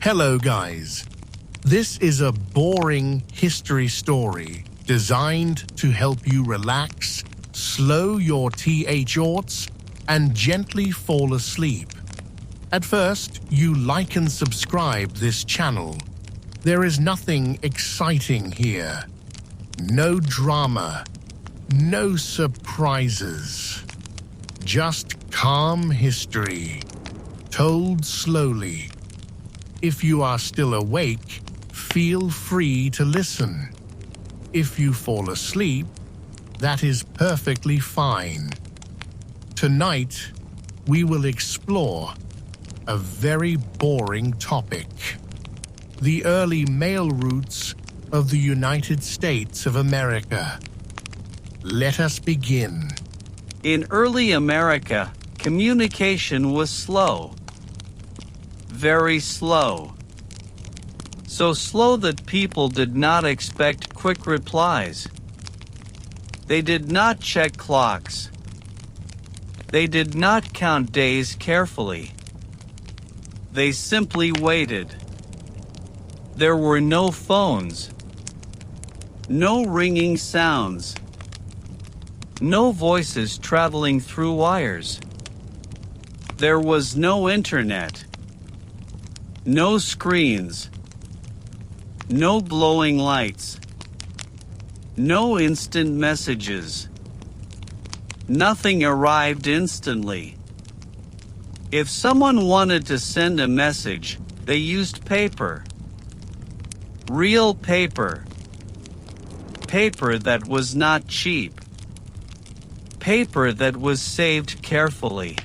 Hello guys. This is a boring history story designed to help you relax, slow your thoughts, and gently fall asleep. At first, you like and subscribe this channel. There is nothing exciting here. No drama, no surprises. Just calm history, told slowly. If you are still awake, feel free to listen. If you fall asleep, that is perfectly fine. Tonight, we will explore a very boring topic: the early mail routes of the United States of America. Let us begin. In early America, communication was slow. Very slow. So slow that people did not expect quick replies. They did not check clocks. They did not count days carefully. They simply waited. There were no phones. No ringing sounds. No voices traveling through wires. There was no internet. No screens. No glowing lights. No instant messages. Nothing arrived instantly. If someone wanted to send a message, they used paper. Real paper. Paper that was not cheap. Paper that was saved carefully.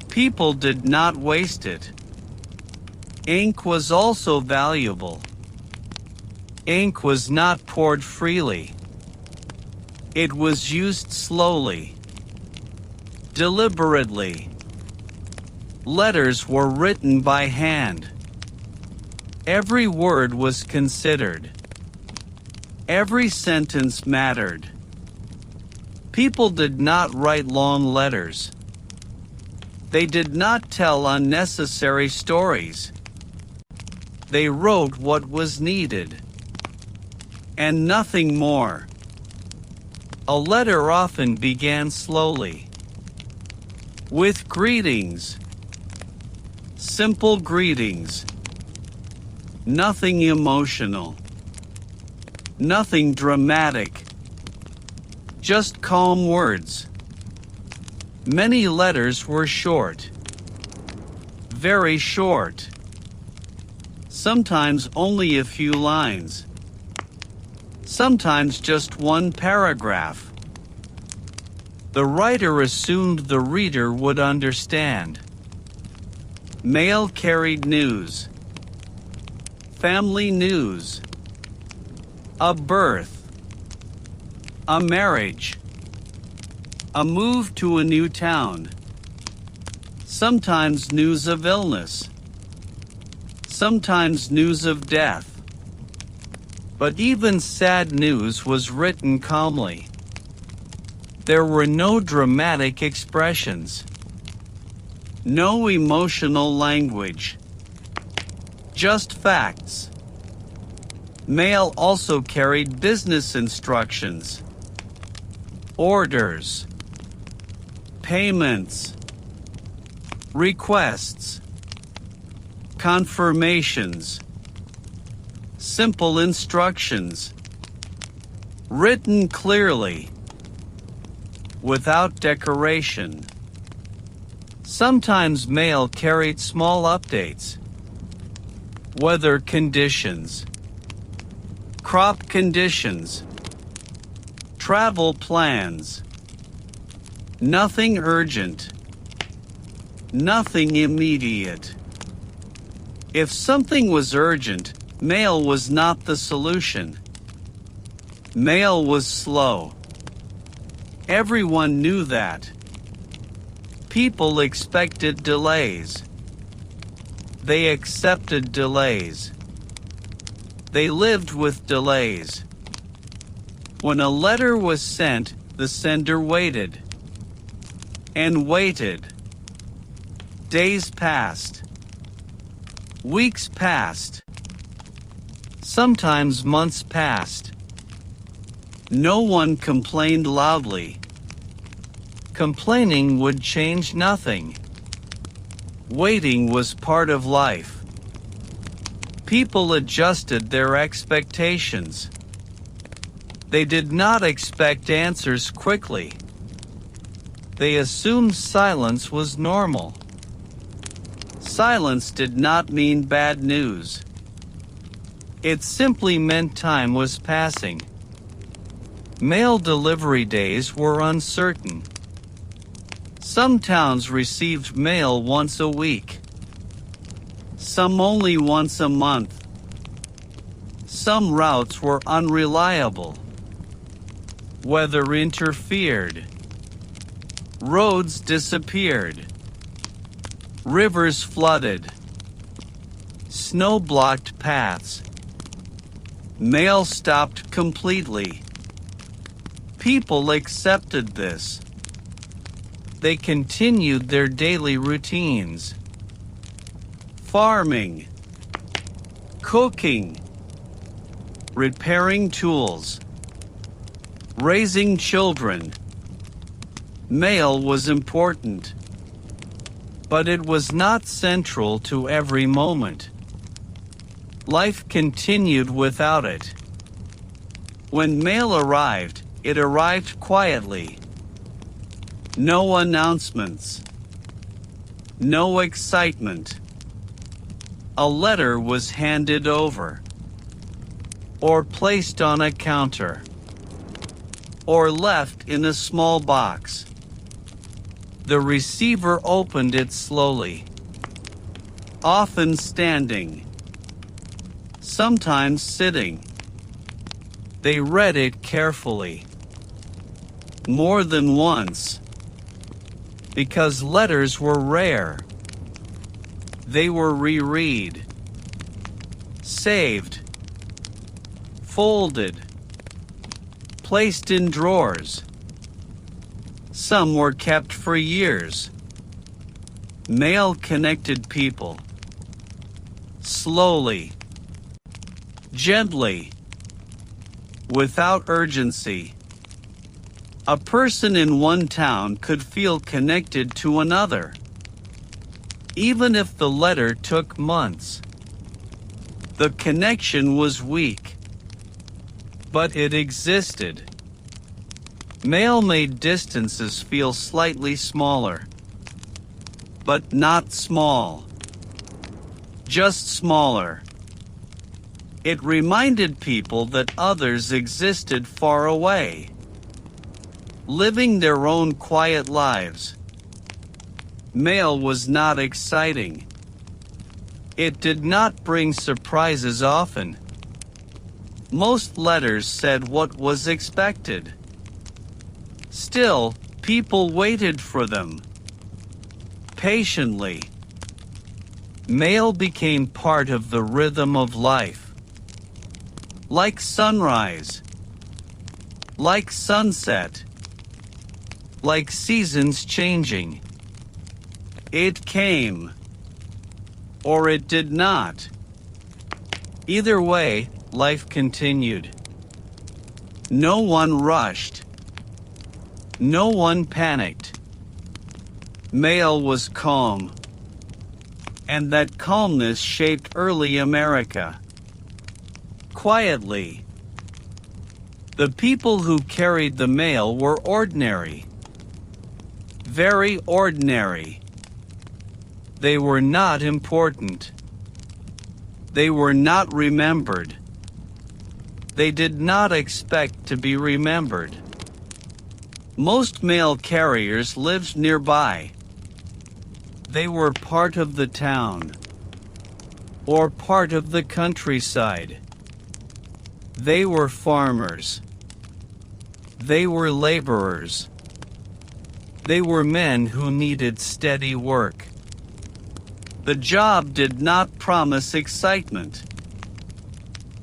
People did not waste it. Ink was also valuable. Ink was not poured freely. It was used slowly, deliberately. Letters were written by hand. Every word was considered. Every sentence mattered. People did not write long letters. They did not tell unnecessary stories. They wrote what was needed, and nothing more. A letter often began slowly, with greetings, simple greetings, nothing emotional, nothing dramatic, just calm words. Many letters were short, very short. Sometimes only a few lines. Sometimes just one paragraph. The writer assumed the reader would understand. Mail carried news. Family news. A birth. A marriage. A move to a new town. Sometimes news of illness. Sometimes news of death. But even sad news was written calmly. There were no dramatic expressions. No emotional language. Just facts. Mail also carried business instructions. Orders. Payments. Requests. Confirmations. Simple instructions. Written clearly. Without decoration. Sometimes mail carried small updates. Weather conditions. Crop conditions. Travel plans. Nothing urgent. Nothing immediate. If something was urgent, mail was not the solution. Mail was slow. Everyone knew that. People expected delays. They accepted delays. They lived with delays. When a letter was sent, the sender waited. And waited. Days passed. Weeks passed. Sometimes months passed. No one complained loudly. Complaining would change nothing. Waiting was part of life. People adjusted their expectations. They did not expect answers quickly. They assumed silence was normal. Silence did not mean bad news. It simply meant time was passing. Mail delivery days were uncertain. Some towns received mail once a week. Some only once a month. Some routes were unreliable. Weather interfered. Roads disappeared. Rivers flooded. Snow blocked paths. Mail stopped completely. People accepted this. They continued their daily routines. Farming, cooking, repairing tools, raising children. Mail was important, but it was not central to every moment. Life continued without it. When mail arrived, it arrived quietly. No announcements. No excitement. A letter was handed over, or placed on a counter, or left in a small box. The receiver opened it slowly, often standing, sometimes sitting. They read it carefully, more than once, because letters were rare. They were reread, saved, folded, placed in drawers. Some were kept for years. Mail connected people. Slowly, gently, without urgency. A person in one town could feel connected to another, even if the letter took months. The connection was weak, but it existed. Mail made distances feel slightly smaller, but not small, just smaller. It reminded people that others existed far away, living their own quiet lives. Mail was not exciting. It did not bring surprises often. Most letters said what was expected. Still, people waited for them. Patiently. Mail became part of the rhythm of life. Like sunrise. Like sunset. Like seasons changing. It came, or it did not. Either way, life continued. No one rushed. No one panicked. Mail was calm. And that calmness shaped early America. Quietly. The people who carried the mail were ordinary. Very ordinary. They were not important. They were not remembered. They did not expect to be remembered. Most mail carriers lived nearby. They were part of the town, or part of the countryside. They were farmers. They were laborers. They were men who needed steady work. The job did not promise excitement.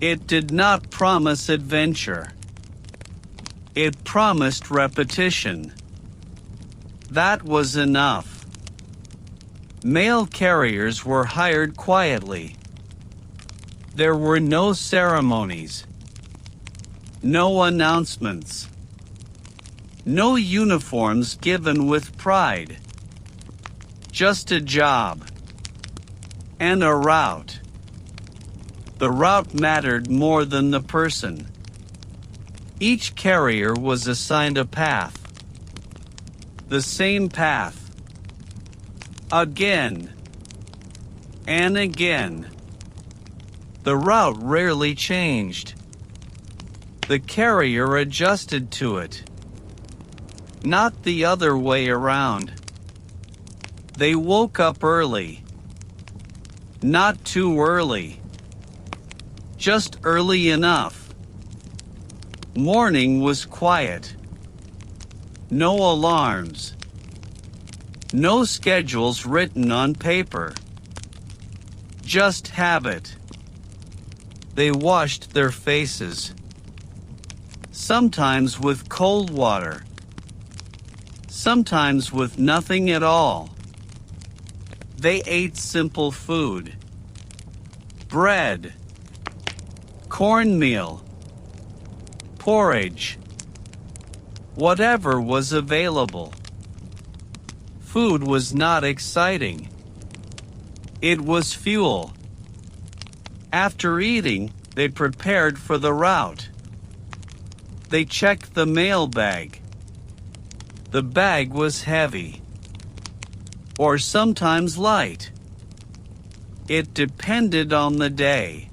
It did not promise adventure. It promised repetition. That was enough. Mail carriers were hired quietly. There were no ceremonies, no announcements, no uniforms given with pride. Just a job and a route. The route mattered more than the person. Each carrier was assigned a path. The same path. Again and again. The route rarely changed. The carrier adjusted to it. Not the other way around. They woke up early. Not too early. Just early enough. Morning was quiet. No alarms. No schedules written on paper. Just habit. They washed their faces. Sometimes with cold water. Sometimes with nothing at all. They ate simple food. Bread. Cornmeal. Porridge. Whatever was available. Food was not exciting. It was fuel. After eating, they prepared for the route. They checked the mail bag. The bag was heavy. Or sometimes light. It depended on the day.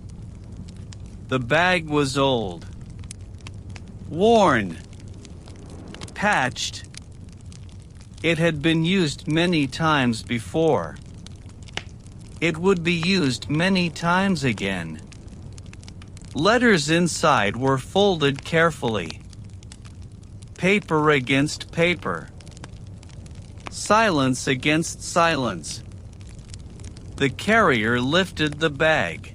The bag was old. Worn. Patched. It had been used many times before. It would be used many times again. Letters inside were folded carefully. Paper against paper. Silence against silence. The carrier lifted the bag.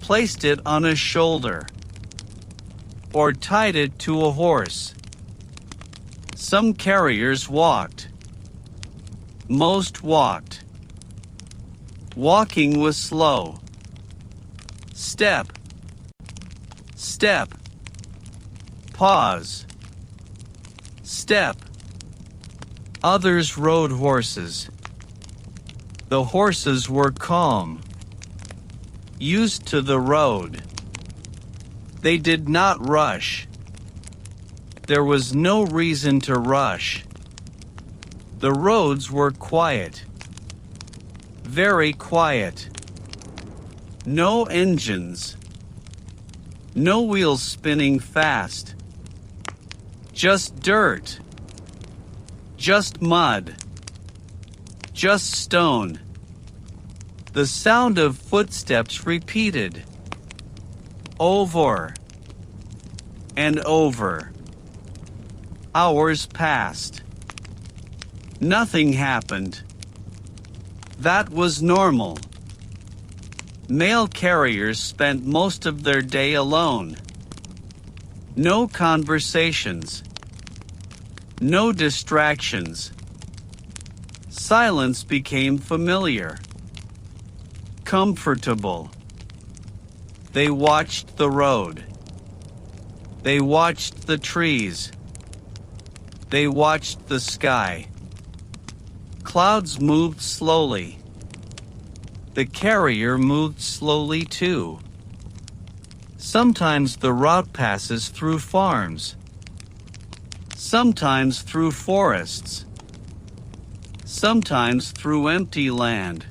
Placed it on his shoulder. Or tied it to a horse. Some carriers walked. Most walked. Walking was slow. Step. Step. Pause. Step. Others rode horses. The horses were calm. Used to the road. They did not rush. There was no reason to rush. The roads were quiet. Very quiet. No engines. No wheels spinning fast. Just dirt. Just mud. Just stone. The sound of footsteps repeated. Over. And over. Hours passed. Nothing happened. That was normal. Mail carriers spent most of their day alone. No conversations. No distractions. Silence became familiar. Comfortable. They watched the road. They watched the trees. They watched the sky. Clouds moved slowly. The carrier moved slowly too. Sometimes the route passes through farms. Sometimes through forests. Sometimes through empty land.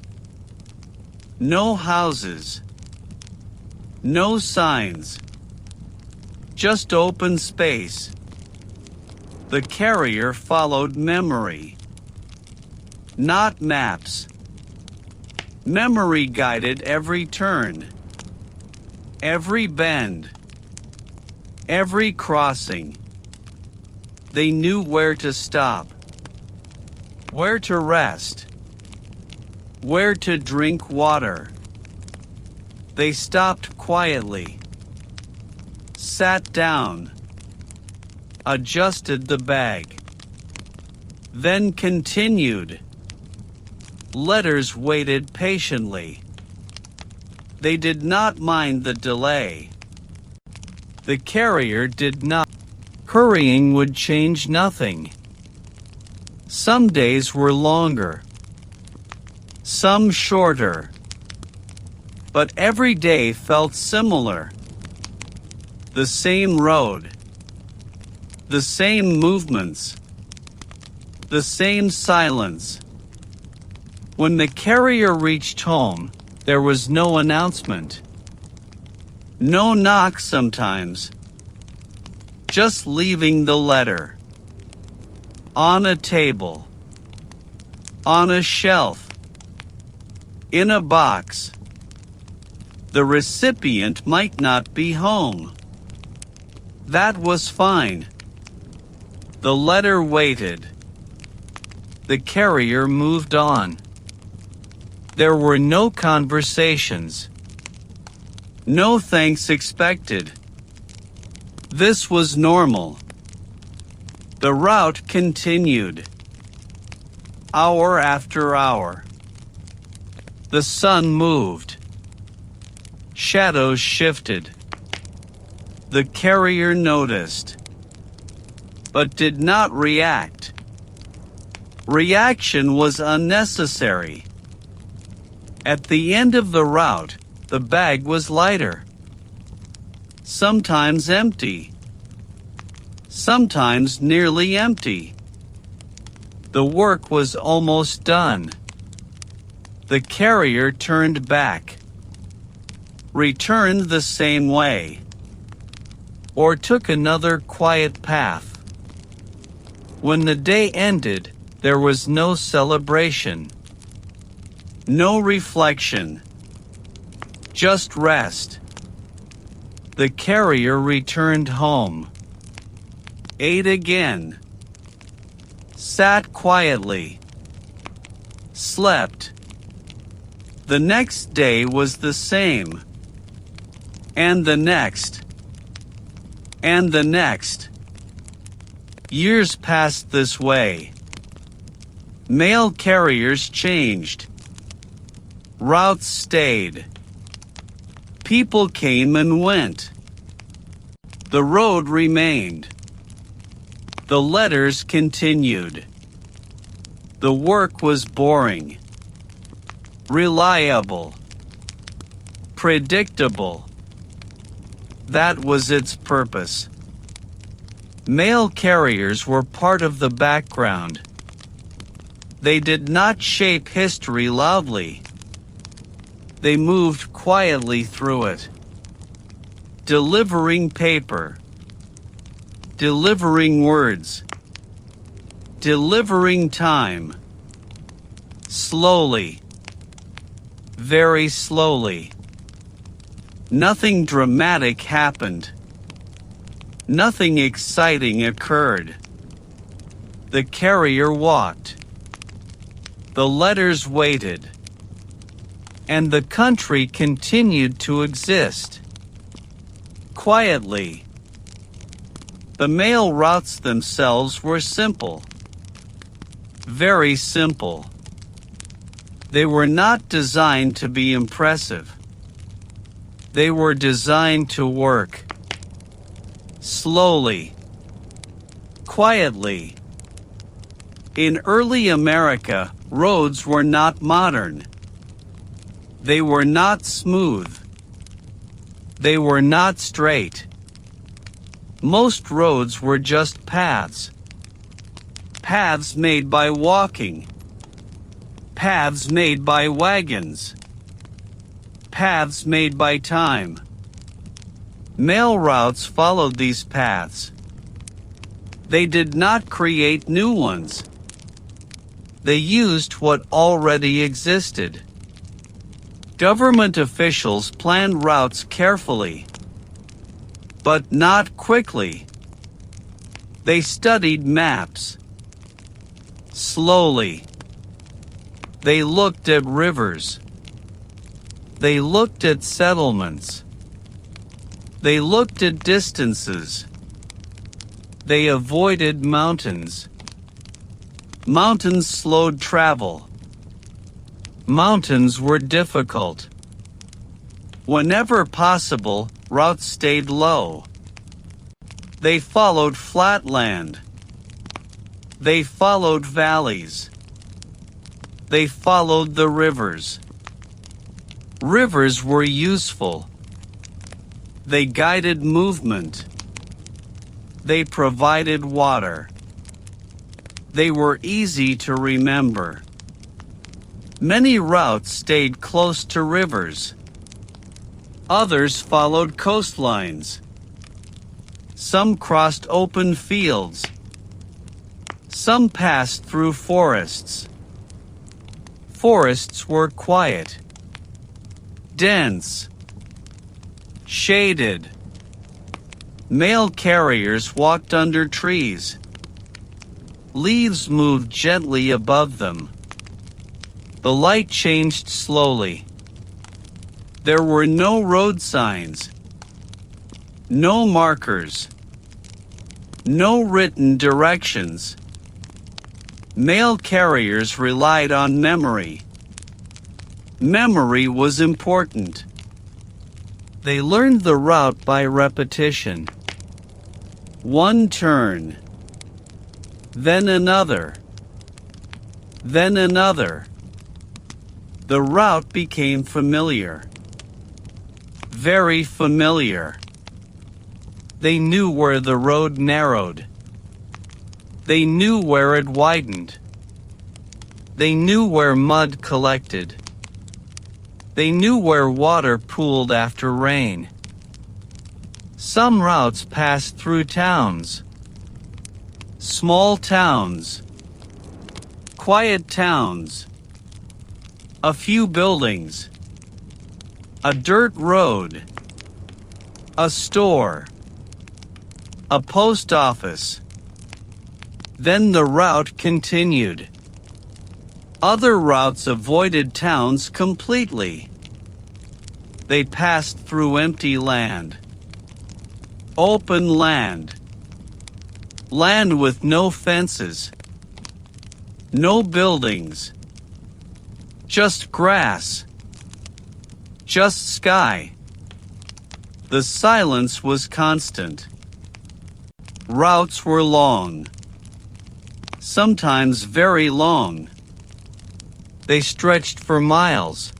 No houses. No signs. Just open space. The carrier followed memory. Not maps. Memory guided every turn. Every bend. Every crossing. They knew where to stop. Where to rest. Where to drink water. They stopped quietly. Sat down. Adjusted the bag. Then continued. Letters waited patiently. They did not mind the delay. The carrier did not. Hurrying would change nothing. Some days were longer, some shorter, but every day felt similar. The same road, the same movements, the same silence. When the carrier reached home, there was no announcement. No knock sometimes. Just leaving the letter. On a table. On a shelf. In a box. The recipient might not be home. That was fine. The letter waited. The carrier moved on. There were no conversations. No thanks expected. This was normal. The route continued. Hour after hour. The sun moved. Shadows shifted. The carrier noticed, but did not react. Reaction was unnecessary. At the end of the route, the bag was lighter. Sometimes empty. Sometimes nearly empty. The work was almost done. The carrier turned back. Returned the same way. Or took another quiet path. When the day ended, there was no celebration. No reflection. Just rest. The carrier returned home. Ate again. Sat quietly. Slept. The next day was the same. And the next. And the next. Years passed this way. Mail carriers changed. Routes stayed. People came and went. The road remained. The letters continued. The work was boring. Reliable. Predictable. That was its purpose. Mail carriers were part of the background. They did not shape history loudly. They moved quietly through it. Delivering paper. Delivering words. Delivering time. Slowly. Very slowly. Nothing dramatic happened. Nothing exciting occurred. The carrier walked. The letters waited. And the country continued to exist. Quietly. The mail routes themselves were simple. Very simple. They were not designed to be impressive. They were designed to work. Slowly. Quietly. In early America, roads were not modern. They were not smooth. They were not straight. Most roads were just paths. Paths made by walking. Paths made by wagons. Paths made by time. Mail routes followed these paths. They did not create new ones. They used what already existed. Government officials planned routes carefully, but not quickly. They studied maps. Slowly. They looked at rivers. They looked at settlements. They looked at distances. They avoided mountains. Mountains slowed travel. Mountains were difficult. Whenever possible, routes stayed low. They followed flat land. They followed valleys. They followed the rivers. Rivers were useful. They guided movement. They provided water. They were easy to remember. Many routes stayed close to rivers. Others followed coastlines. Some crossed open fields. Some passed through forests. Forests were quiet, dense, shaded. Mail carriers walked under trees. Leaves moved gently above them. The light changed slowly. There were no road signs, no markers, no written directions. Mail carriers relied on memory. Memory was important. They learned the route by repetition. One turn, then another, then another. The route became familiar. Very familiar. They knew where the road narrowed. They knew where it widened. They knew where mud collected. They knew where water pooled after rain. Some routes passed through towns. Small towns. Quiet towns. A few buildings. A dirt road. A store. A post office. Then the route continued. Other routes avoided towns completely. They passed through empty land. Open land. Land with no fences. No buildings. Just grass. Just sky. The silence was constant. Routes were long. Sometimes very long. They stretched for miles.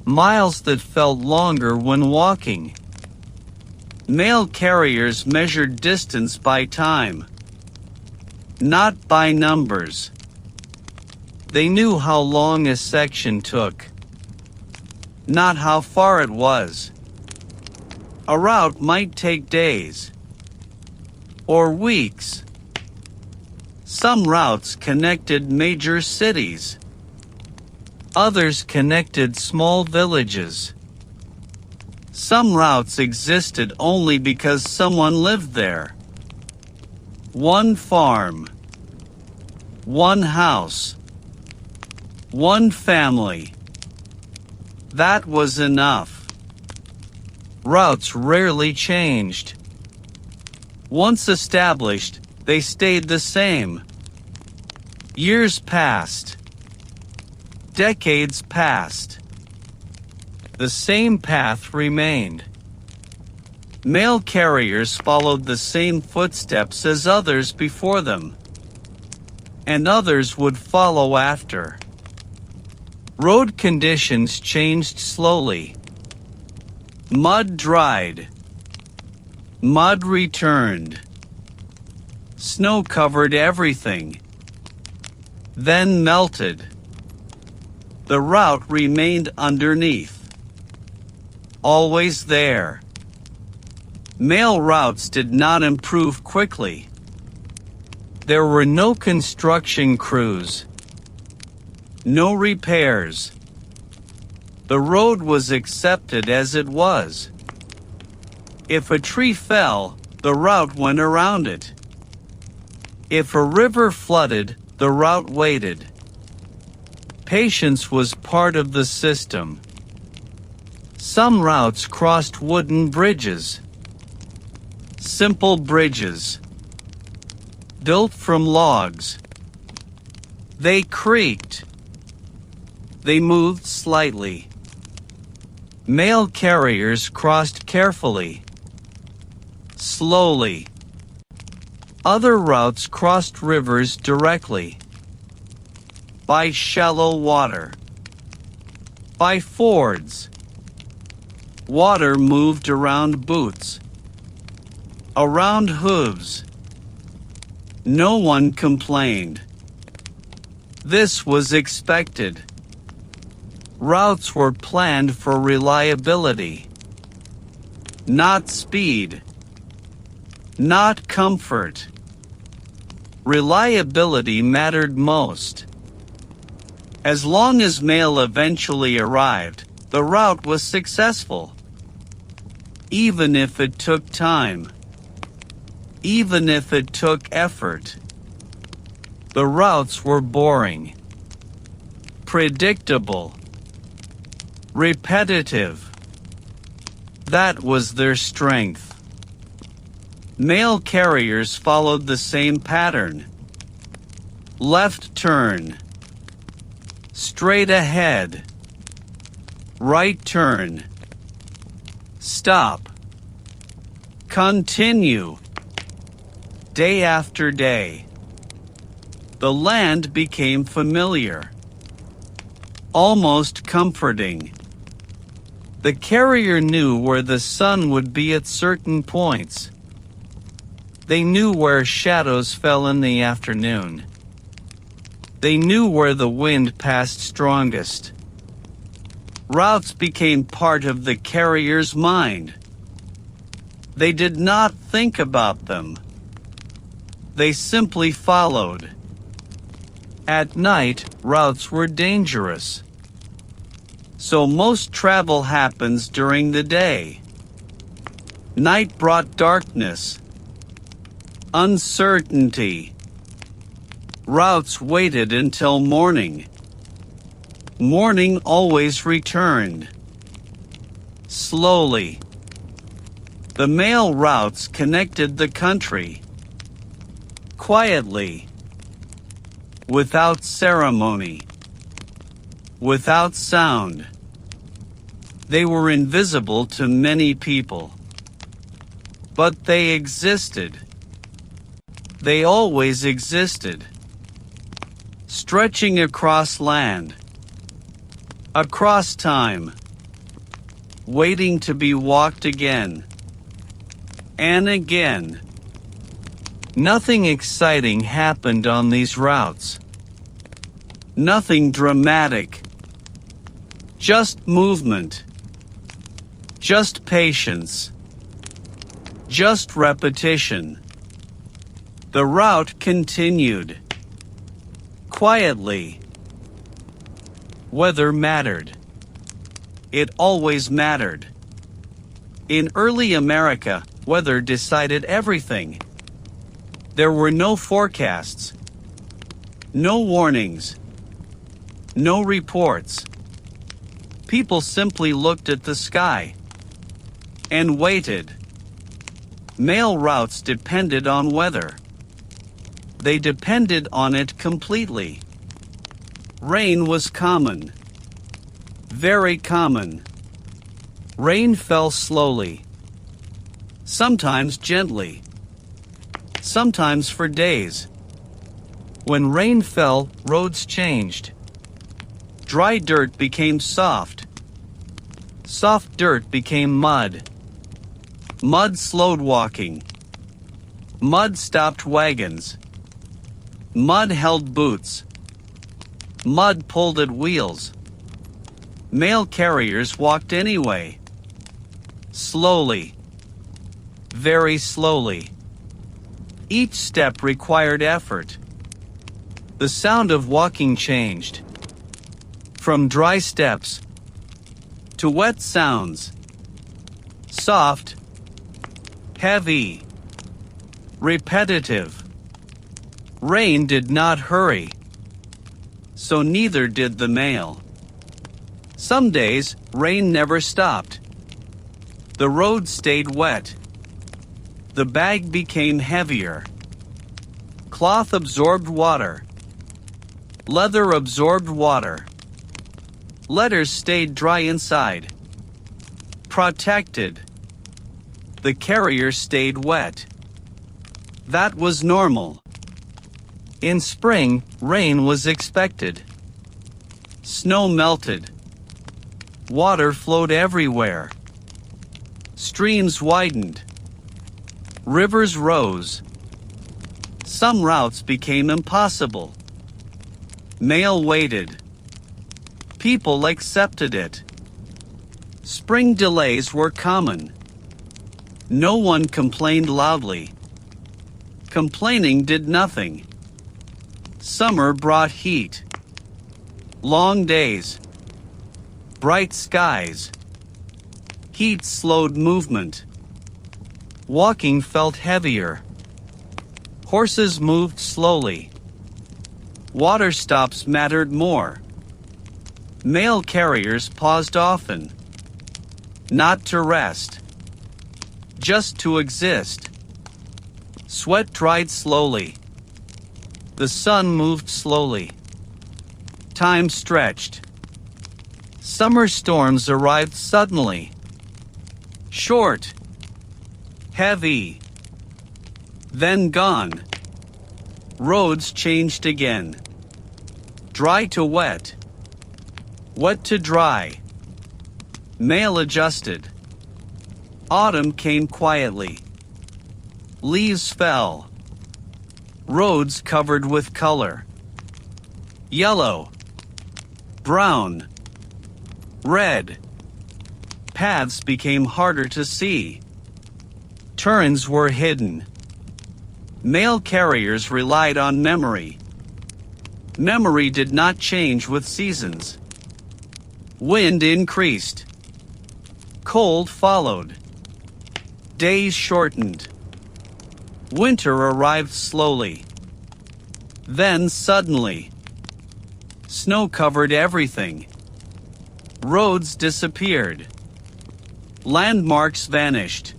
Miles that felt longer when walking. Mail carriers measured distance by time, not by numbers. They knew how long a section took, not how far it was. A route might take days or weeks. Some routes connected major cities. Others connected small villages. Some routes existed only because someone lived there. One farm. One house. One family. That was enough. Routes rarely changed. Once established, they stayed the same. Years passed. Decades passed. The same path remained. Mail carriers followed the same footsteps as others before them, and others would follow after. Road conditions changed slowly. Mud dried. Mud returned. Snow covered everything. Then melted. The route remained underneath. Always there. Mail routes did not improve quickly. There were no construction crews. No repairs. The road was accepted as it was. If a tree fell, the route went around it. If a river flooded, the route waited. Patience was part of the system. Some routes crossed wooden bridges. Simple bridges. Built from logs. They creaked. They moved slightly. Mail carriers crossed carefully. Slowly. Other routes crossed rivers directly. By shallow water. By fords. Water moved around boots. Around hooves. No one complained. This was expected. Routes were planned for reliability. Not speed. Not comfort. Reliability mattered most. As long as mail eventually arrived, the route was successful. Even if it took time. Even if it took effort. The routes were boring. Predictable. Repetitive. That was their strength. Mail carriers followed the same pattern. Left turn. Straight ahead. Right turn. Stop. Continue. Day after day. The land became familiar. Almost comforting. The carrier knew where the sun would be at certain points. They knew where shadows fell in the afternoon. They knew where the wind passed strongest. Routes became part of the carrier's mind. They did not think about them. They simply followed. At night, routes were dangerous. So most travel happens during the day. Night brought darkness. Uncertainty. Routes waited until morning. Morning always returned. Slowly. The mail routes connected the country. Quietly. Without ceremony. Without sound. They were invisible to many people. But they existed. They always existed. Stretching across land. Across time. Waiting to be walked again. And again. Nothing exciting happened on these routes. Nothing dramatic. Just movement. Just patience. Just repetition. The route continued. Quietly. Weather mattered. It always mattered. In early America, weather decided everything. There were no forecasts. No warnings. No reports. People simply looked at the sky. And waited. Mail routes depended on weather. They depended on it completely. Rain was common. Very common. Rain fell slowly. Sometimes gently. Sometimes for days. When rain fell, roads changed. Dry dirt became soft. Soft dirt became mud. Mud slowed walking. Mud stopped wagons. Mud held boots. Mud pulled at wheels. Mail carriers walked anyway. Slowly. Very slowly. Each step required effort. The sound of walking changed. From dry steps to wet sounds. Soft. Heavy. Repetitive. Rain did not hurry. So neither did the mail. Some days, rain never stopped. The road stayed wet. The bag became heavier. Cloth absorbed water. Leather absorbed water. Letters stayed dry inside. Protected. The carrier stayed wet. That was normal. In spring, rain was expected. Snow melted. Water flowed everywhere. Streams widened. Rivers rose. Some routes became impossible. Mail waited. People accepted it. Spring delays were common. No one complained loudly. Complaining did nothing. Summer brought heat. Long days. Bright skies. Heat slowed movement. Walking felt heavier. Horses moved slowly. Water stops mattered more. Mail carriers paused often. Not to rest. Just to exist. Sweat dried slowly. The sun moved slowly. Time stretched. Summer storms arrived suddenly. Short. Heavy. Then gone. Roads changed again. Dry to wet. Wet to dry. Mail adjusted. Autumn came quietly. Leaves fell. Roads covered with color. Yellow. Brown. Red. Paths became harder to see. Turns were hidden. Mail carriers relied on memory. Memory did not change with seasons. Wind increased. Cold followed. Days shortened. Winter arrived slowly. Then suddenly. Snow covered everything. Roads disappeared. Landmarks vanished.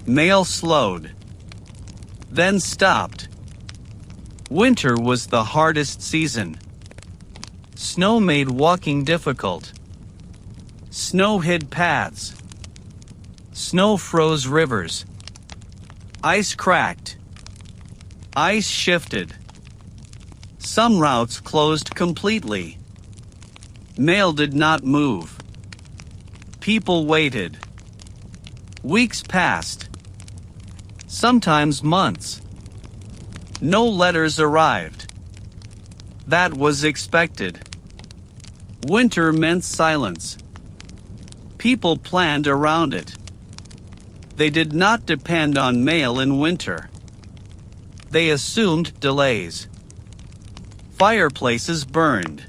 Mail slowed. Then stopped. Winter was the hardest season. Snow made walking difficult. Snow hid paths. Snow froze rivers. Ice cracked. Ice shifted. Some routes closed completely. Mail did not move. People waited. Weeks passed. Sometimes months. No letters arrived. That was expected. Winter meant silence. People planned around it. They did not depend on mail in winter. They assumed delays. Fireplaces burned.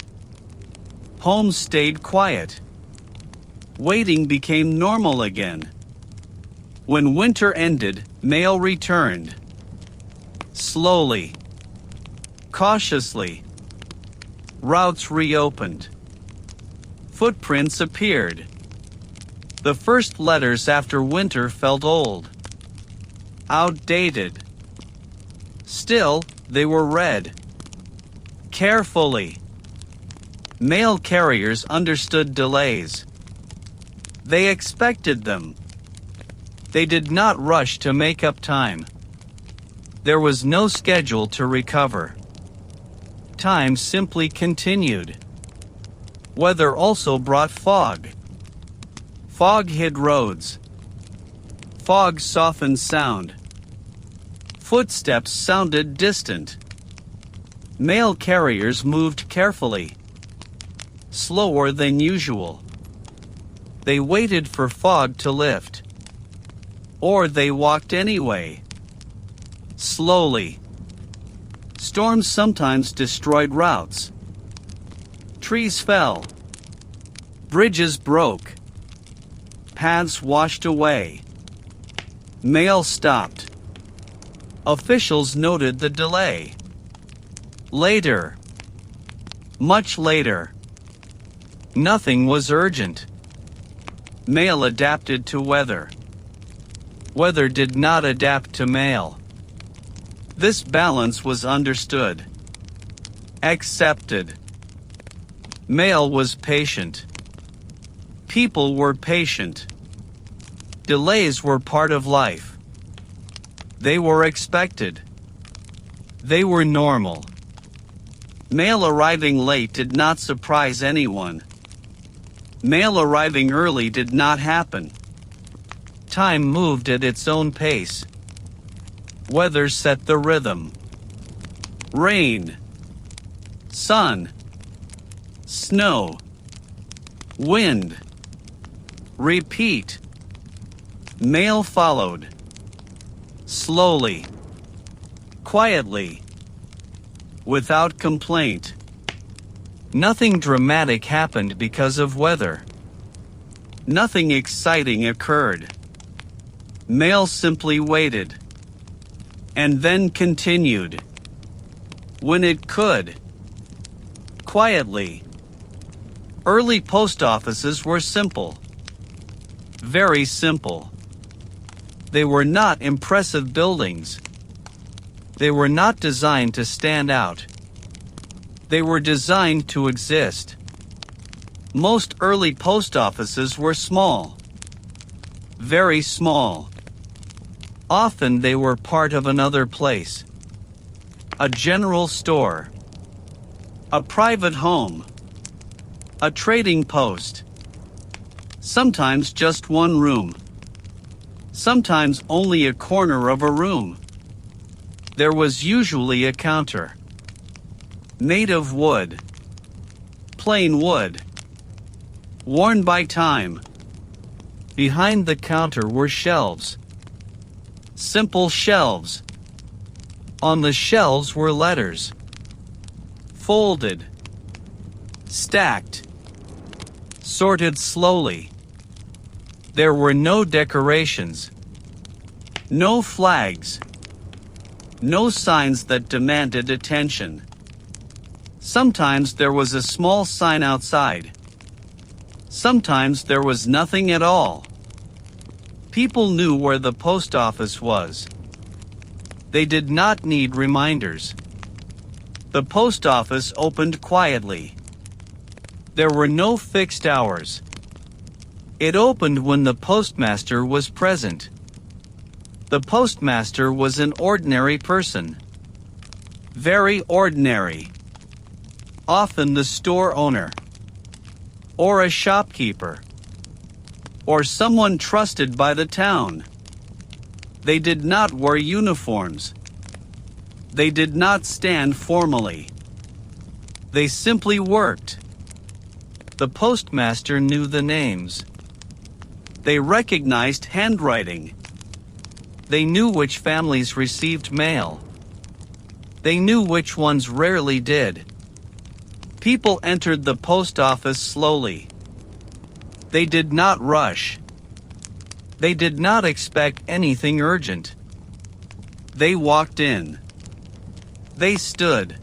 Homes stayed quiet. Waiting became normal again. When winter ended, mail returned. Slowly. Cautiously. Routes reopened. Footprints appeared. The first letters after winter felt old. Outdated. Still, they were read. Carefully. Mail carriers understood delays. They expected them. They did not rush to make up time. There was no schedule to recover. Time simply continued. Weather also brought fog. Fog hid roads. Fog softened sound. Footsteps sounded distant. Mail carriers moved carefully. Slower than usual. They waited for fog to lift. Or they walked anyway. Slowly. Storms sometimes destroyed routes. Trees fell. Bridges broke. Paths washed away. Mail stopped. Officials noted the delay. Later. Much later. Nothing was urgent. Mail adapted to weather. Weather did not adapt to mail. This balance was understood. Accepted. Mail was patient. People were patient. Delays were part of life. They were expected. They were normal. Mail arriving late did not surprise anyone. Mail arriving early did not happen. Time moved at its own pace. Weather set the rhythm. Rain, sun, snow, wind. Repeat. Mail followed. Slowly. Quietly. Without complaint. Nothing dramatic happened because of weather. Nothing exciting occurred. Mail simply waited. And then continued. When it could. Quietly. Early post offices were simple. Very simple. They were not impressive buildings. They were not designed to stand out. They were designed to exist. Most early post offices were small. Very small. Often they were part of another place. A general store. A private home. A trading post. Sometimes just one room. Sometimes only a corner of a room. There was usually a counter. Made of wood. Plain wood. Worn by time. Behind the counter were shelves. Simple shelves. On the shelves were letters. Folded. Stacked. Sorted slowly. There were no decorations. No flags. No signs that demanded attention. Sometimes there was a small sign outside. Sometimes there was nothing at all. People knew where the post office was. They did not need reminders. The post office opened quietly. There were no fixed hours. It opened when the postmaster was present. The postmaster was an ordinary person. Very ordinary. Often the store owner. Or a shopkeeper. Or someone trusted by the town. They did not wear uniforms. They did not stand formally. They simply worked. The postmaster knew the names. They recognized handwriting. They knew which families received mail. They knew which ones rarely did. People entered the post office slowly. They did not rush. They did not expect anything urgent. They walked in. They stood.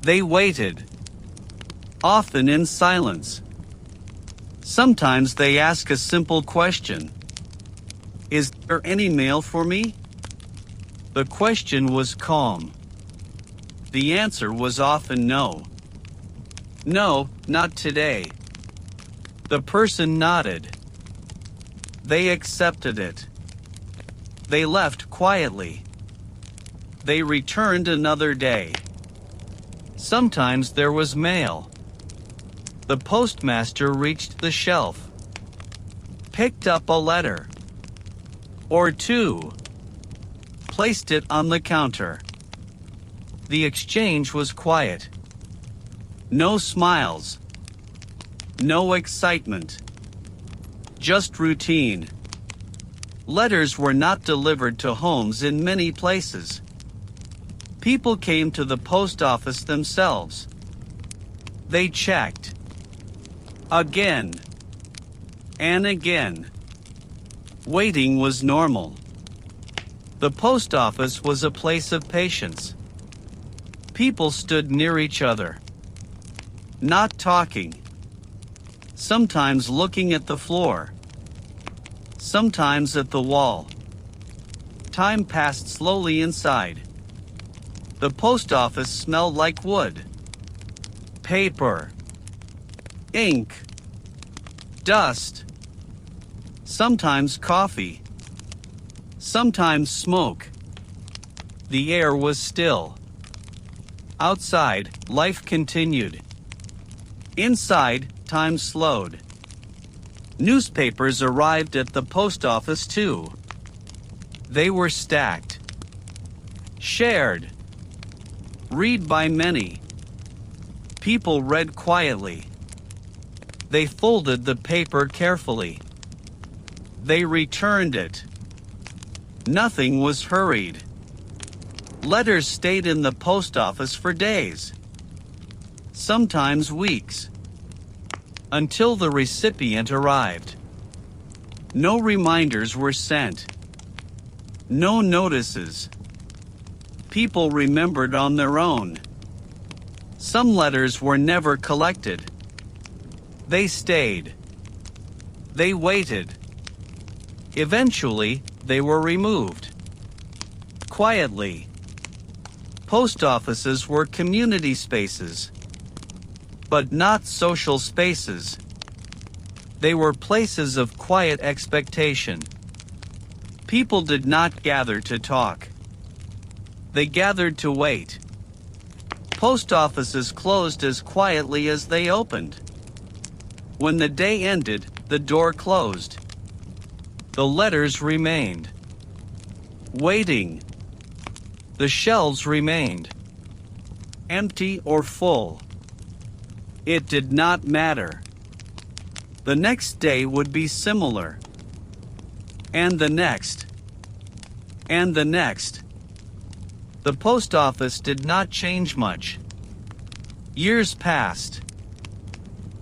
They waited. Often in silence. Sometimes they ask a simple question. Is there any mail for me? The question was calm. The answer was often no. No, not today. The person nodded. They accepted it. They left quietly. They returned another day. Sometimes there was mail. The postmaster reached the shelf. Picked up a letter. Or two. Placed it on the counter. The exchange was quiet. No smiles. No excitement. Just routine. Letters were not delivered to homes in many places. People came to the post office themselves. They checked. Again. And again. Waiting was normal. The post office was a place of patience. People stood near each other. Not talking. Sometimes looking at the floor. Sometimes at the wall. Time passed slowly inside. The post office smelled like wood. Paper. ink, dust, sometimes coffee, sometimes smoke. The air was still. Outside, life continued. Inside, time slowed. Newspapers arrived at the post office too. They were stacked, shared, read by many. People read quietly. They folded the paper carefully. They returned it. Nothing was hurried. Letters stayed in the post office for days, sometimes weeks, until the recipient arrived. No reminders were sent. No notices. People remembered on their own. Some letters were never collected. They stayed. They waited. Eventually, they were removed. Quietly. Post offices were community spaces, but not social spaces. They were places of quiet expectation. People did not gather to talk. They gathered to wait. Post offices closed as quietly as they opened. When the day ended, the door closed. The letters remained. Waiting. The shelves remained. Empty or full. It did not matter. The next day would be similar. And the next. And the next. The post office did not change much. Years passed.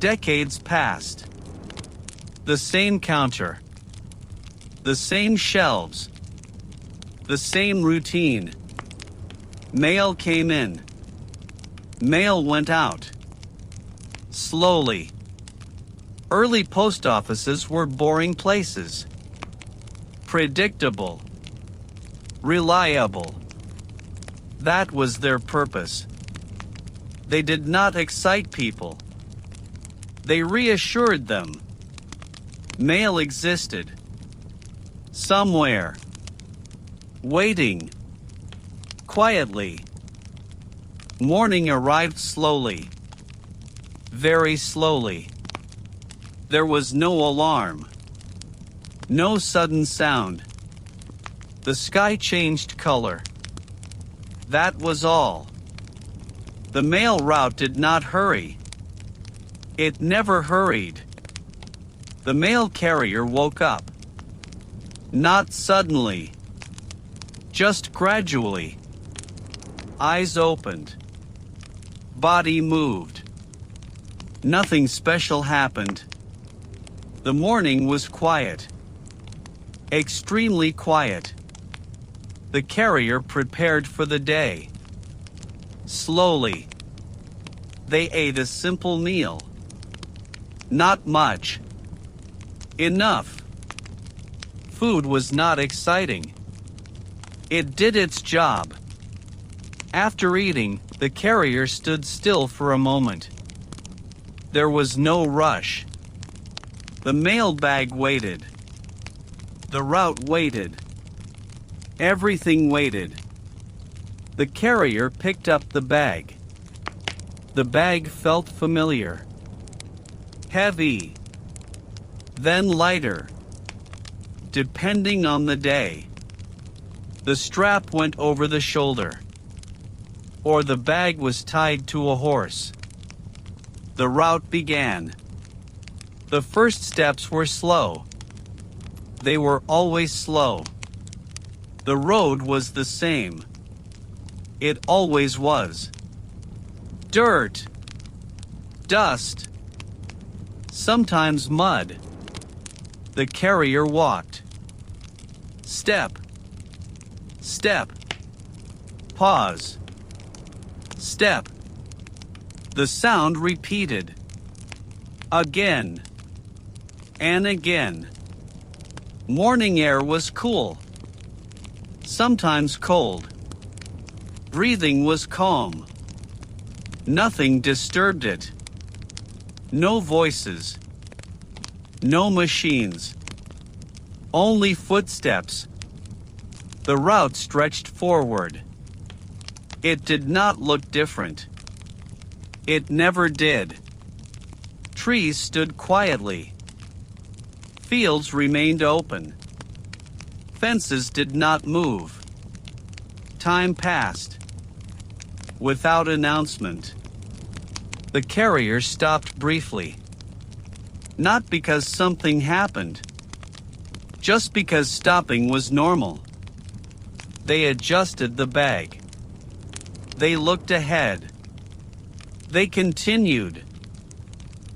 Decades passed. The same counter. The same shelves. The same routine. Mail came in. Mail went out. Slowly. Early post offices were boring places. Predictable. Reliable. That was their purpose. They did not excite people. They reassured them. Mail existed. Somewhere. Waiting. Quietly. Morning arrived slowly. Very slowly. There was no alarm. No sudden sound. The sky changed color. That was all. The mail route did not hurry. It never hurried. The mail carrier woke up. Not suddenly. Just gradually. Eyes opened. Body moved. Nothing special happened. The morning was quiet. Extremely quiet. The carrier prepared for the day. Slowly. They ate a simple meal. Not much. Enough. Food was not exciting. It did its job. After eating, the carrier stood still for a moment. There was no rush. The mail bag waited. The route waited. Everything waited. The carrier picked up the bag. The bag felt familiar. Heavy. Then lighter. Depending on the day. The strap went over the shoulder. Or the bag was tied to a horse. The route began. The first steps were slow. They were always slow. The road was the same. It always was. Dirt. Dust. Sometimes mud. The carrier walked. Step. Step. Pause. Step. The sound repeated. Again. And again. Morning air was cool. Sometimes cold. Breathing was calm. Nothing disturbed it. No voices. No machines. Only footsteps. The route stretched forward. It did not look different. It never did. Trees stood quietly. Fields remained open. Fences did not move. Time passed. Without announcement. The carrier stopped briefly. Not because something happened. Just because stopping was normal. They adjusted the bag. They looked ahead. They continued.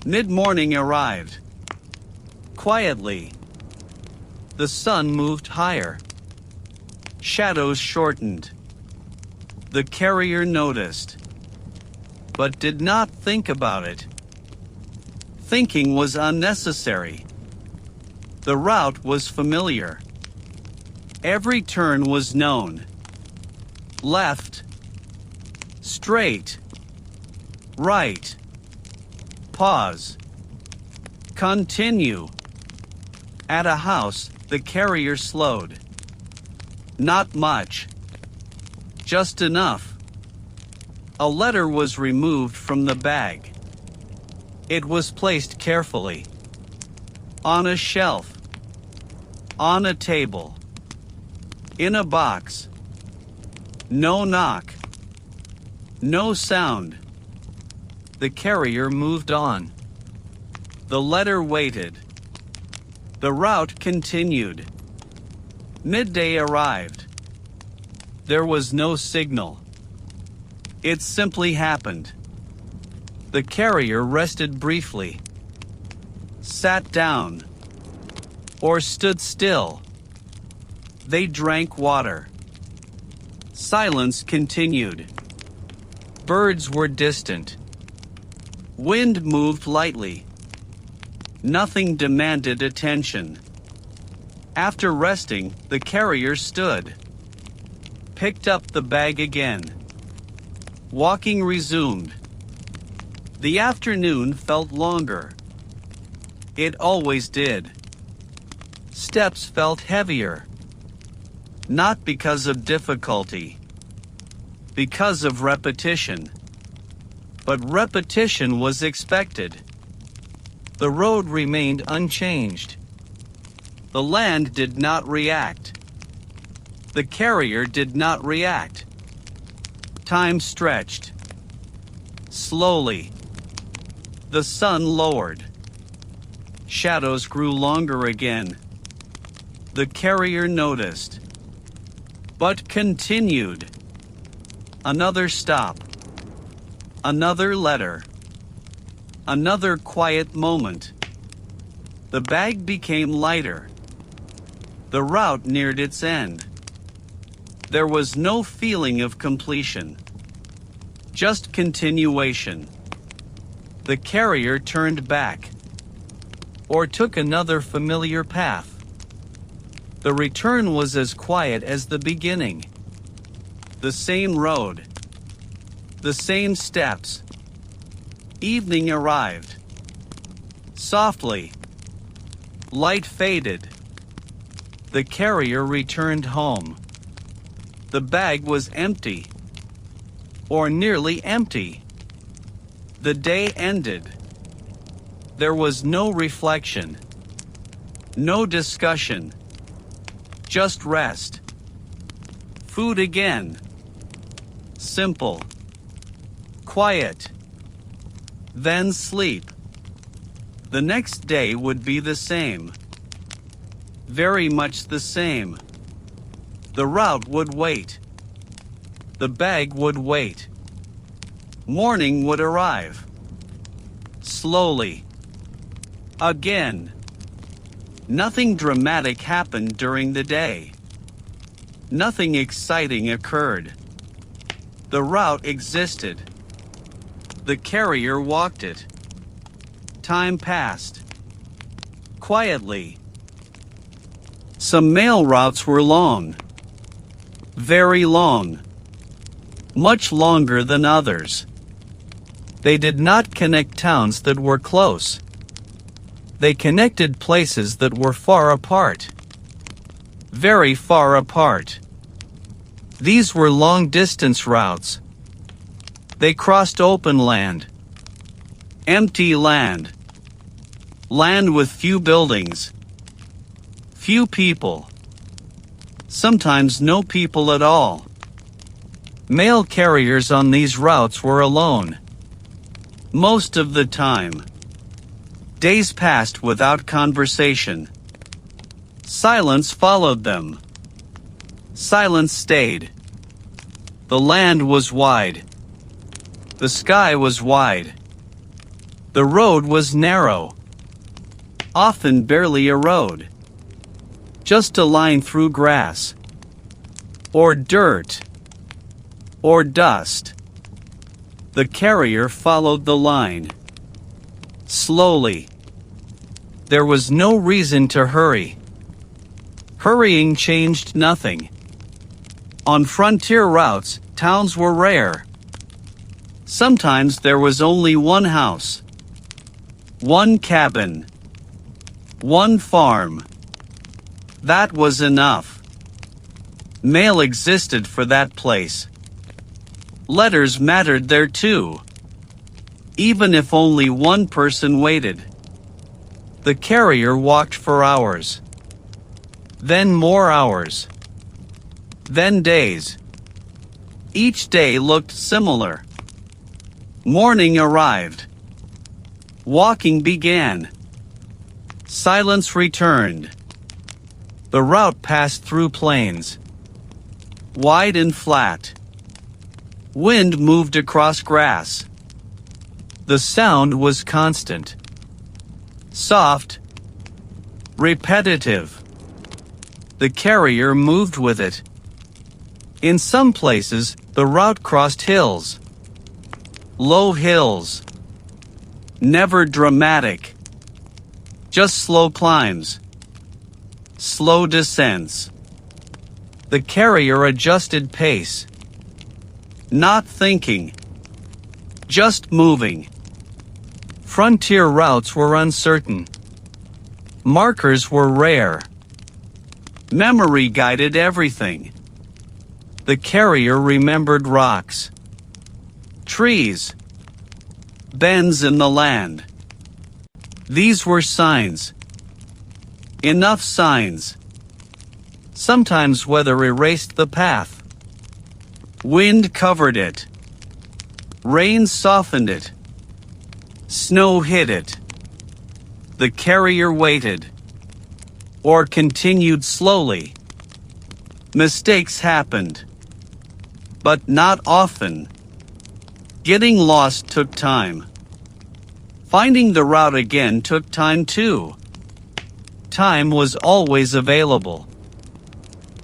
Mid-morning arrived. Quietly. The sun moved higher. Shadows shortened. The carrier noticed, but did not think about it. Thinking was unnecessary. The route was familiar. Every turn was known. Left. Straight. Right. Pause. Continue. At a house, the carrier slowed. Not much. Just enough. A letter was removed from the bag. It was placed carefully. On a shelf. On a table. In a box. No knock. No sound. The carrier moved on. The letter waited. The route continued. Midday arrived. There was no signal. It simply happened. The carrier rested briefly. Sat down. Or stood still. They drank water. Silence continued. Birds were distant. Wind moved lightly. Nothing demanded attention. After resting, the carrier stood. Picked up the bag again. Walking resumed. The afternoon felt longer. It always did. Steps felt heavier. Not because of difficulty. Because of repetition. But repetition was expected. The road remained unchanged. The land did not react. The carrier did not react. Time stretched. Slowly. The sun lowered. Shadows grew longer again. The carrier noticed. But continued. Another stop. Another letter. Another quiet moment. The bag became lighter. The route neared its end. There was no feeling of completion. Just continuation. The carrier turned back. Or took another familiar path. The return was as quiet as the beginning. The same road. The same steps. Evening arrived. Softly. Light faded. The carrier returned home. The bag was empty. Or nearly empty. The day ended. There was no reflection. No discussion. Just rest. Food again. Simple. Quiet. Then sleep. The next day would be the same. Very much the same. The route would wait. The bag would wait. Morning would arrive. Slowly. Again. Nothing dramatic happened during the day. Nothing exciting occurred. The route existed. The carrier walked it. Time passed. Quietly. Some mail routes were long. Very long. Much longer than others. They did not connect towns that were close. They connected places that were far apart. Very far apart. These were long-distance routes. They crossed open land. Empty land. Land with few buildings. Few people. Sometimes no people at all. Mail carriers on these routes were alone. Most of the time. Days passed without conversation. Silence followed them. Silence stayed. The land was wide. The sky was wide. The road was narrow. Often barely a road. Just a line through grass. Or dirt. Or dust. The carrier followed the line. Slowly. There was no reason to hurry. Hurrying changed nothing. On frontier routes, towns were rare. Sometimes there was only one house. One cabin. One farm. That was enough. Mail existed for that place. Letters mattered there too. Even if only one person waited. The carrier walked for hours. Then more hours. Then days. Each day looked similar. Morning arrived. Walking began. Silence returned. The route passed through plains. Wide and flat. Wind moved across grass. The sound was constant. Soft. Repetitive. The carrier moved with it. In some places, the route crossed hills. Low hills. Never dramatic. Just slow climbs. Slow descents. The carrier adjusted pace. Not thinking. Just moving. Frontier routes were uncertain. Markers were rare. Memory guided everything. The carrier remembered rocks. Trees. Bends in the land. These were signs. Enough signs. Sometimes weather erased the path. Wind covered it. Rain softened it. Snow hid it. The carrier waited. Or continued slowly. Mistakes happened. But not often. Getting lost took time. Finding the route again took time too. Time was always available.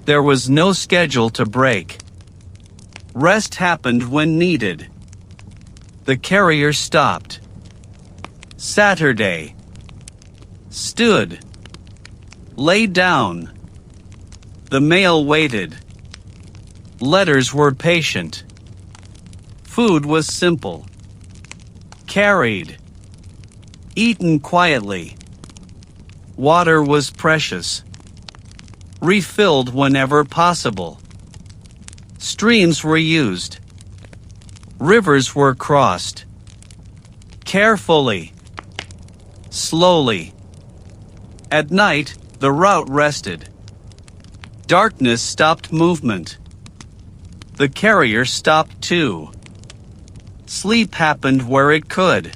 There was no schedule to break. Rest happened when needed. The carrier stopped. Saturday. Stood. Lay down. The mail waited. Letters were patient. Food was simple. Carried. Eaten quietly. Water was precious. Refilled whenever possible. Streams were used. Rivers were crossed. Carefully. Slowly. At night, the route rested. Darkness stopped movement. The carrier stopped too. Sleep happened where it could.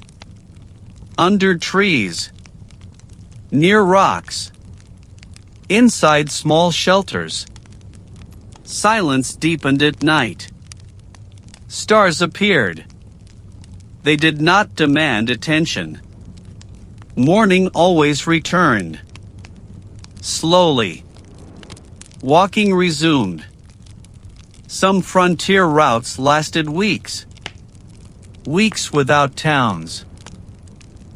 Under trees. Near rocks. Inside small shelters. Silence deepened at night. Stars appeared. They did not demand attention. Morning always returned. Slowly. Walking resumed. Some frontier routes lasted weeks. Weeks without towns.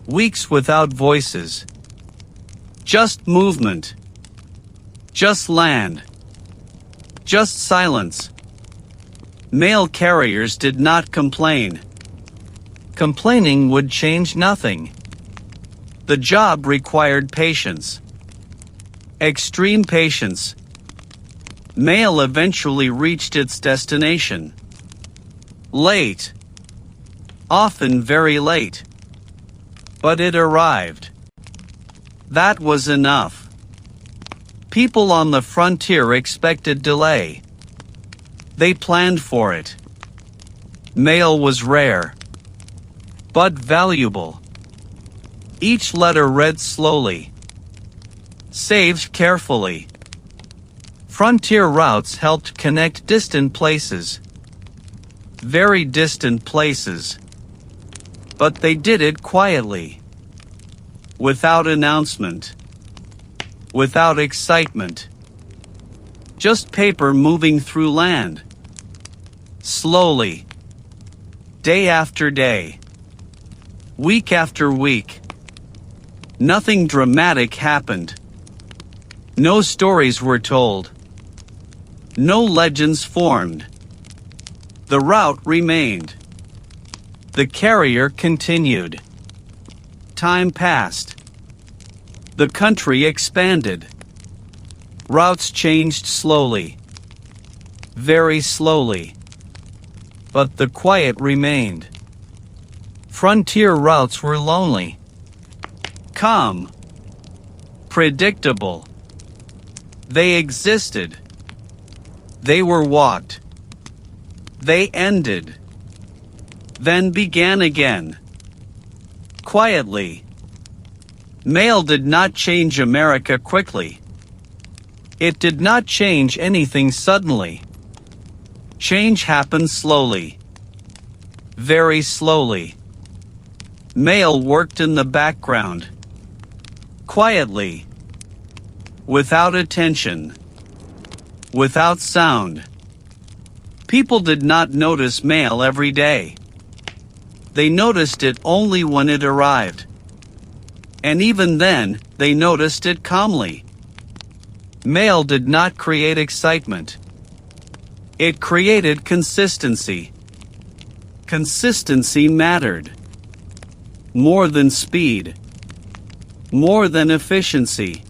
Weeks without voices. Just movement. Just land. Just silence. Mail carriers did not complain. Complaining would change nothing. The job required patience. Extreme patience. Mail eventually reached its destination. Late. Often very late. But it arrived. That was enough. People on the frontier expected delay. They planned for it. Mail was rare, but valuable. Each letter read slowly, saved carefully. Frontier routes helped connect distant places, very distant places. But they did it quietly, without announcement, without excitement. Just paper moving through land. Slowly. Day after day. Week after week. Nothing dramatic happened. No stories were told. No legends formed. The route remained. The carrier continued. Time passed. The country expanded. Routes changed slowly. Very slowly. But the quiet remained. Frontier routes were lonely. Calm. Predictable. They existed. They were walked. They ended. Then began again. Quietly. Mail did not change America quickly. It did not change anything suddenly. Change happened slowly. Very slowly. Mail worked in the background. Quietly. Without attention. Without sound. People did not notice mail every day. They noticed it only when it arrived. And even then, they noticed it calmly. Mail did not create excitement. It created consistency. Consistency mattered. More than speed. More than efficiency.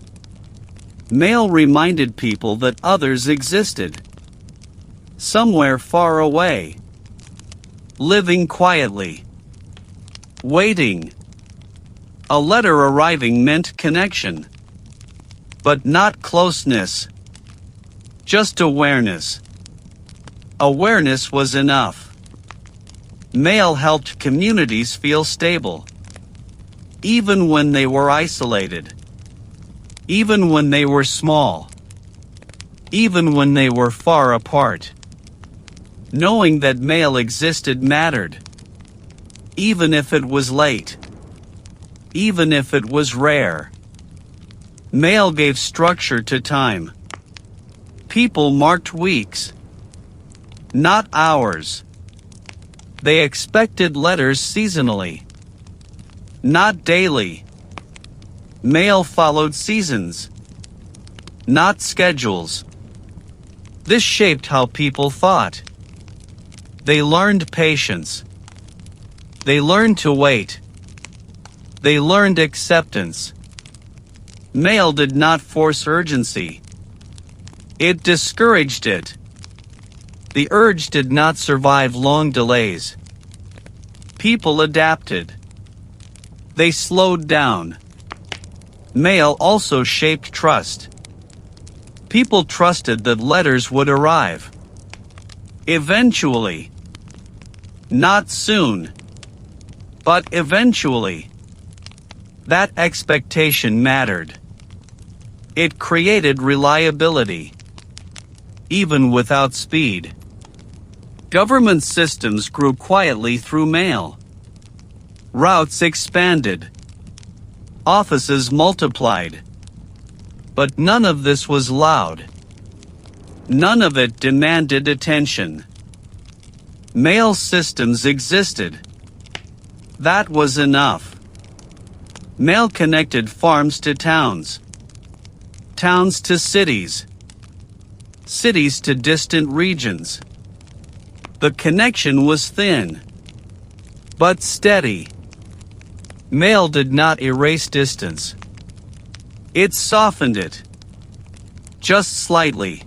Mail reminded people that others existed. Somewhere far away. Living quietly. Waiting. A letter arriving meant connection. But not closeness. Just awareness. Awareness was enough. Mail helped communities feel stable. Even when they were isolated. Even when they were small. Even when they were far apart. Knowing that mail existed mattered. Even if it was late. Even if it was rare. Mail gave structure to time. People marked weeks. Not hours. They expected letters seasonally. Not daily. Mail followed seasons. Not schedules. This shaped how people thought. They learned patience. They learned to wait. They learned acceptance. Mail did not force urgency. It discouraged it. The urge did not survive long delays. People adapted. They slowed down. Mail also shaped trust. People trusted that letters would arrive. Eventually. Not soon. But eventually. That expectation mattered. It created reliability. Even without speed. Government systems grew quietly through mail. Routes expanded. Offices multiplied. But none of this was loud. None of it demanded attention. Mail systems existed. That was enough. Mail connected farms to towns. Towns to cities. Cities to distant regions. The connection was thin. but steady. Mail did not erase distance. It softened it. Just slightly.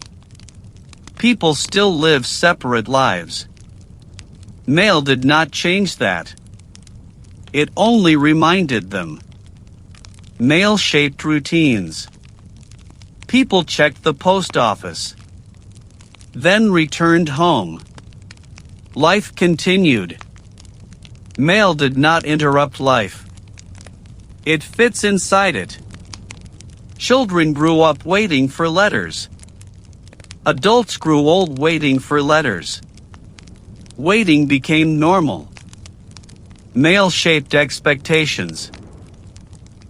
People still live separate lives. Mail did not change that. It only reminded them. Mail shaped routines. People checked the post office, then returned home. Life continued. Mail did not interrupt life. It fits inside it. Children grew up waiting for letters. Adults grew old waiting for letters. Waiting became normal. Mail shaped expectations.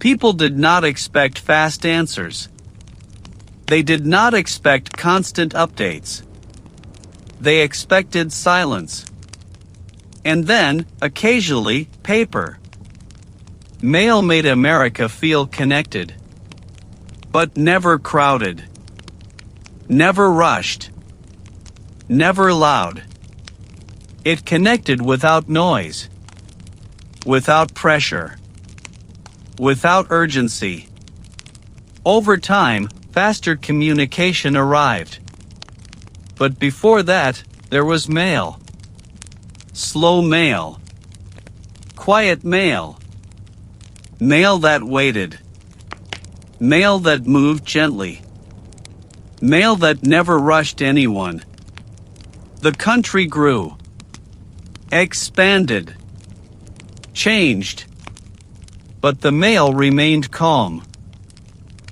People did not expect fast answers. They did not expect constant updates. They expected silence. And then, occasionally, paper. Mail made America feel connected. But never crowded. Never rushed. Never loud. It connected without noise. Without pressure. Without urgency. Over time, faster communication arrived. But before that, there was mail. Slow mail. Quiet mail. Mail that waited. Mail that moved gently. Mail that never rushed anyone. The country grew. Expanded. Changed. But the mail remained calm.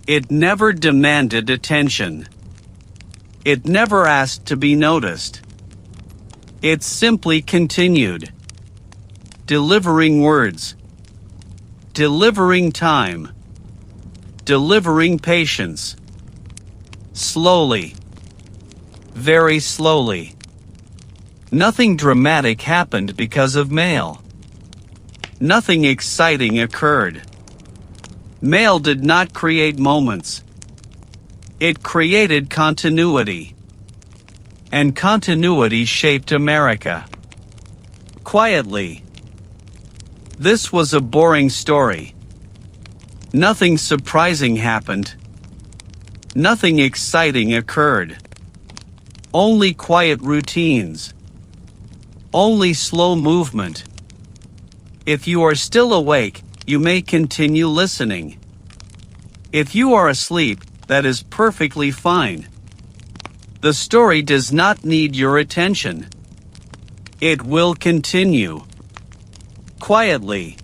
It never demanded attention. It never asked to be noticed. It simply continued. Delivering words. Delivering time. Delivering patience. Slowly. Very slowly. Nothing dramatic happened because of mail. Nothing exciting occurred. Mail did not create moments. It created continuity. And continuity shaped America. Quietly. This was a boring story. Nothing surprising happened. Nothing exciting occurred. Only quiet routines. Only slow movement. If you are still awake, you may continue listening. If you are asleep, that is perfectly fine. The story does not need your attention. It will continue. Quietly.